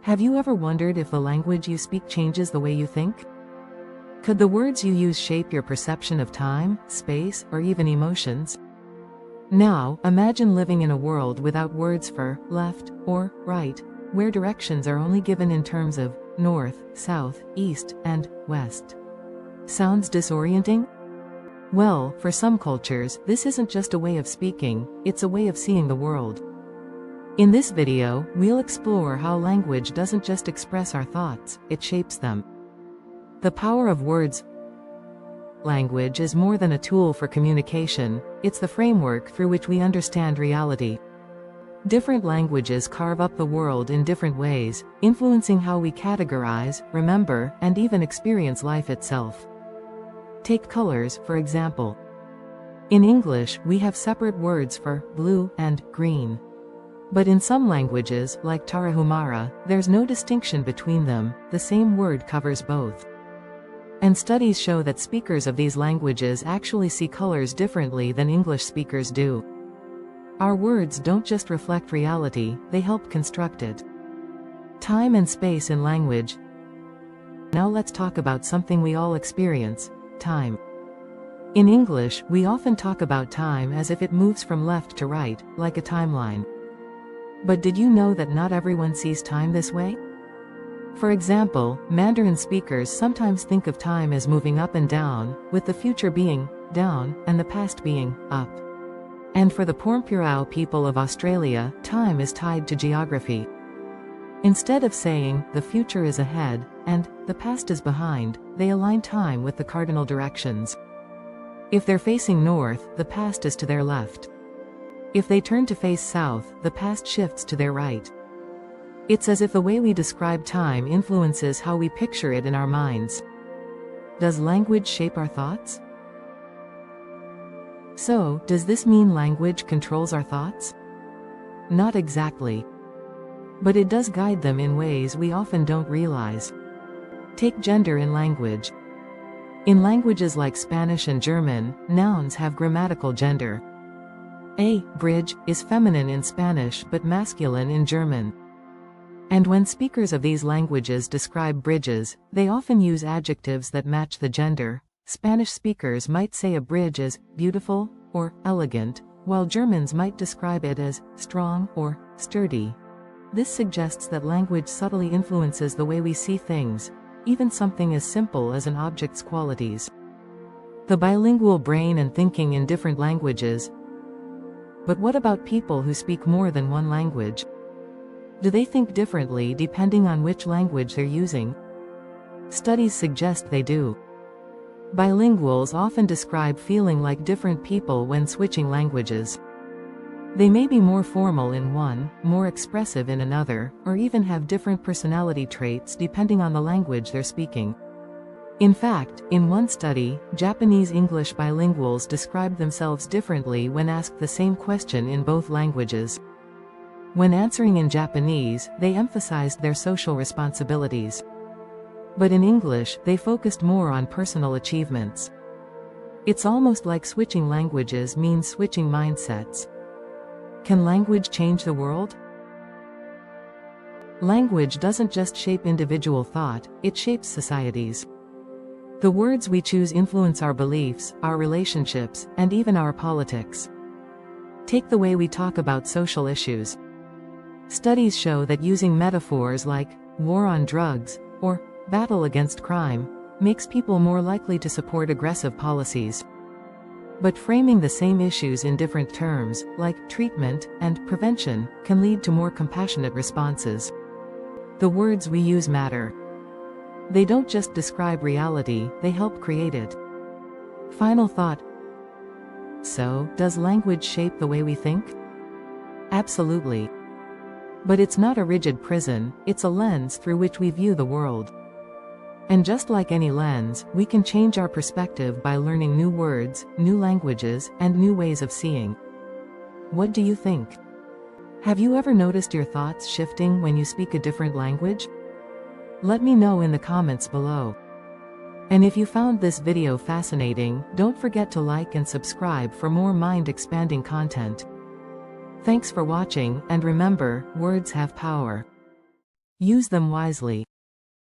Have you ever wondered if the language you speak changes the way you think? Could the words you use shape your perception of time, space, or even emotions? Now, imagine living in a world without words for left or right, where directions are only given in terms of north, south, east, and west. Sounds disorienting? Well, for some cultures, this isn't just a way of speaking, it's a way of seeing the world. In this video, we'll explore how language doesn't just express our thoughts, it shapes them. The power of words. Language is more than a tool for communication, it's the framework through which we understand reality. Different languages carve up the world in different ways, influencing how we categorize, remember, and even experience life itself. Take colors, for example. In English, we have separate words for blue and green. But in some languages, like Tarahumara, there's no distinction between them, the same word covers both. And studies show that speakers of these languages actually see colors differently than English speakers do. Our words don't just reflect reality, they help construct it. Time and space in language. Now let's talk about something we all experience, time. In English, we often talk about time as if it moves from left to right, like a timeline. But did you know that not everyone sees time this way? For example, Mandarin speakers sometimes think of time as moving up and down, with the future being down, and the past being up. And for the Pormpurau people of Australia, time is tied to geography. Instead of saying, the future is ahead, and the past is behind, they align time with the cardinal directions. If they're facing north, the past is to their left. If they turn to face south, the past shifts to their right. It's as if the way we describe time influences how we picture it in our minds. Does language shape our thoughts? So, does this mean language controls our thoughts? Not exactly. But it does guide them in ways we often don't realize. Take gender in language. In languages like Spanish and German, nouns have grammatical gender. A bridge is feminine in Spanish but masculine in German. And when speakers of these languages describe bridges, they often use adjectives that match the gender. Spanish speakers might say a bridge is beautiful or elegant, while Germans might describe it as strong or sturdy. This suggests that language subtly influences the way we see things, even something as simple as an object's qualities. The bilingual brain and thinking in different languages. But what about people who speak more than one language? Do they think differently depending on which language they're using? Studies suggest they do. Bilinguals often describe feeling like different people when switching languages. They may be more formal in one, more expressive in another, or even have different personality traits depending on the language they're speaking. In fact, in one study, Japanese-English bilinguals described themselves differently when asked the same question in both languages. When answering in Japanese, they emphasized their social responsibilities. But in English, they focused more on personal achievements. It's almost like switching languages means switching mindsets. Can language change the world? Language doesn't just shape individual thought, it shapes societies. The words we choose influence our beliefs, our relationships, and even our politics. Take the way we talk about social issues. Studies show that using metaphors like war on drugs or battle against crime makes people more likely to support aggressive policies. But framing the same issues in different terms, like treatment and prevention, can lead to more compassionate responses. The words we use matter. They don't just describe reality, they help create it. Final thought. So, does language shape the way we think? Absolutely. But it's not a rigid prison, it's a lens through which we view the world. And just like any lens, we can change our perspective by learning new words, new languages, and new ways of seeing. What do you think? Have you ever noticed your thoughts shifting when you speak a different language? Let me know in the comments below. And if you found this video fascinating, don't forget to like and subscribe for more mind-expanding content. Thanks for watching, and remember, words have power. Use them wisely.